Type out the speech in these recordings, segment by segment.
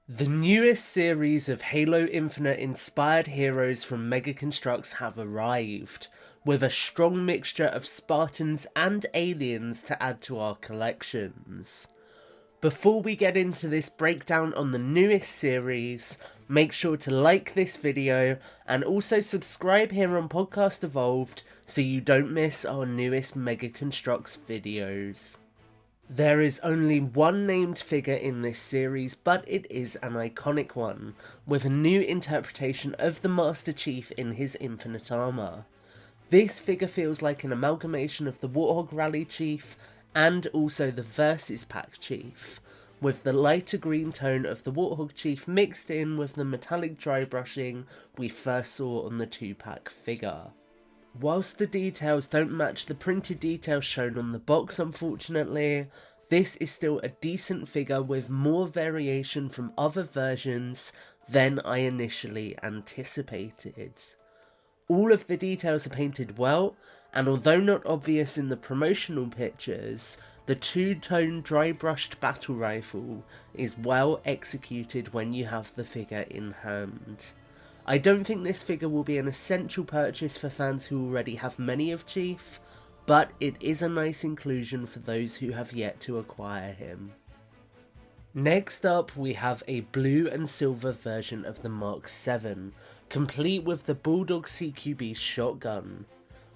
The newest series of Halo Infinite inspired heroes from Mega Construx have arrived, with a strong mixture of Spartans and aliens to add to our collections. Before we get into this breakdown on the newest series, make sure to like this video and also subscribe here on Podcast Evolved so you don't miss our newest Mega Construx videos. There is only one named figure in this series, but it is an iconic one, with a new interpretation of the Master Chief in his infinite armour. This figure feels like an amalgamation of the Warthog Rally Chief and also the Versus Pack Chief, with the lighter green tone of the Warthog Chief mixed in with the metallic dry brushing we first saw on the 2-pack figure. Whilst the details don't match the printed details shown on the box, unfortunately, this is still a decent figure with more variation from other versions than I initially anticipated. All of the details are painted well, and although not obvious in the promotional pictures, the two-tone dry-brushed battle rifle is well executed when you have the figure in hand. I don't think this figure will be an essential purchase for fans who already have many of Chief, but it is a nice inclusion for those who have yet to acquire him. Next up, we have a blue and silver version of the Mark 7, complete with the Bulldog CQB shotgun.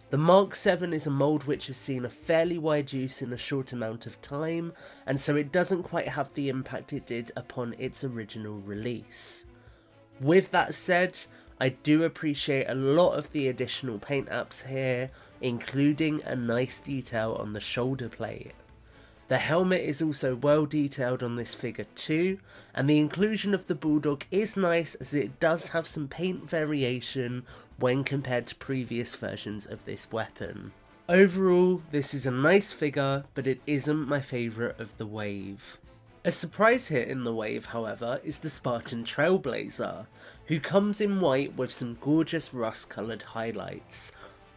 The Mark 7 is a mould which has seen a fairly wide use in a short amount of time, and so it doesn't quite have the impact it did upon its original release. With that said, I do appreciate a lot of the additional paint apps here, including a nice detail on the shoulder plate. The helmet is also well detailed on this figure too, and the inclusion of the Bulldog is nice as it does have some paint variation when compared to previous versions of this weapon. Overall, this is a nice figure, but it isn't my favourite of the wave. A surprise hit in the wave, however, is the Spartan Trailblazer, who comes in white with some gorgeous rust-coloured highlights.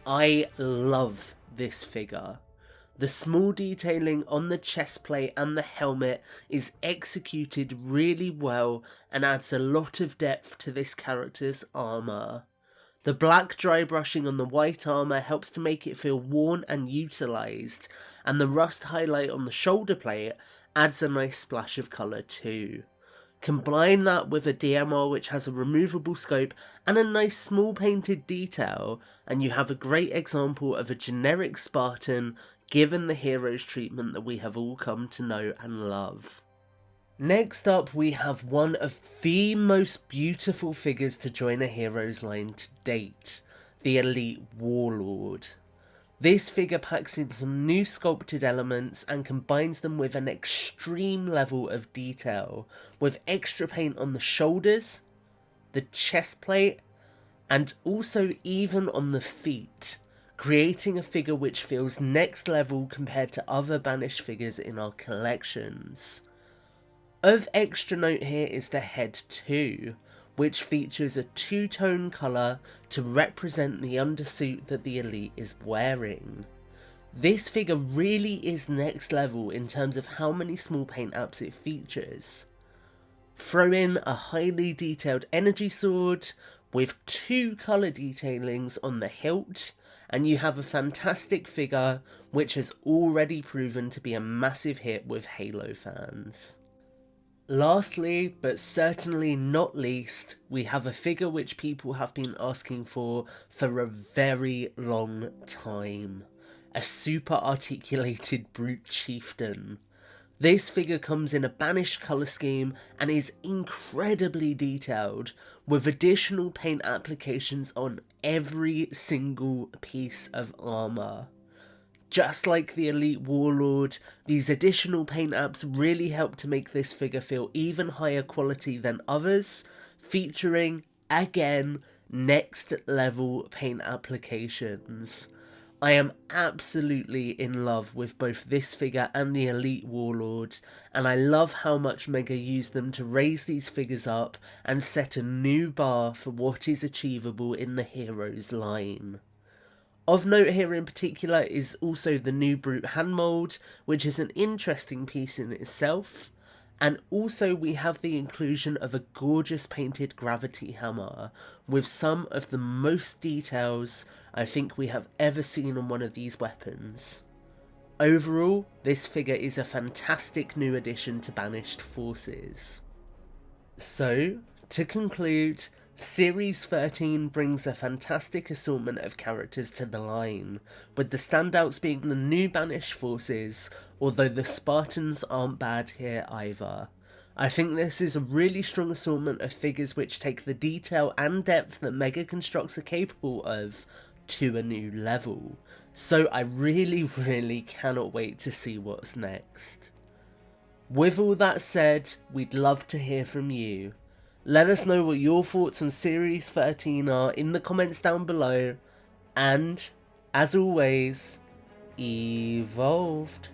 I love this figure. The small detailing on the chest plate and the helmet is executed really well and adds a lot of depth to this character's armour. The black dry brushing on the white armour helps to make it feel worn and utilised, and the rust highlight on the shoulder plate adds a nice splash of colour too. Combine that with a DMR which has a removable scope and a nice small painted detail, and you have a great example of a generic Spartan given the hero's treatment that we have all come to know and love. Next up, we have one of the most beautiful figures to join a hero's line to date, the Elite Warlord. This figure packs in some new sculpted elements and combines them with an extreme level of detail, with extra paint on the shoulders, the chest plate, and also even on the feet, creating a figure which feels next level compared to other banished figures in our collections. Of extra note here is the head too, which features a two-tone colour to represent the undersuit that the Elite is wearing. This figure really is next level in terms of how many small paint apps it features. Throw in a highly detailed energy sword with two colour detailings on the hilt, and you have a fantastic figure which has already proven to be a massive hit with Halo fans. Lastly, but certainly not least, we have a figure which people have been asking for a very long time. A super articulated brute chieftain. This figure comes in a banished colour scheme and is incredibly detailed, with additional paint applications on every single piece of armour. Just like the Elite Warlord, these additional paint apps really help to make this figure feel even higher quality than others, featuring, again, next level paint applications. I am absolutely in love with both this figure and the Elite Warlord, and I love how much Mega used them to raise these figures up and set a new bar for what is achievable in the Heroes line. Of note here in particular is also the new Brute hand mould, which is an interesting piece in itself, And also we have the inclusion of a gorgeous painted gravity hammer with some of the most details I think we have ever seen on one of these weapons. Overall, this figure is a fantastic new addition to Banished Forces. So, to conclude, Series 13 brings a fantastic assortment of characters to the line, with the standouts being the new Banished Forces, although the Spartans aren't bad here either. I think this is a really strong assortment of figures which take the detail and depth that Mega Construx are capable of to a new level. So I really cannot wait to see what's next. With all that said, we'd love to hear from you. Let us know what your thoughts on Series 13 are in the comments down below, and, as always, evolved.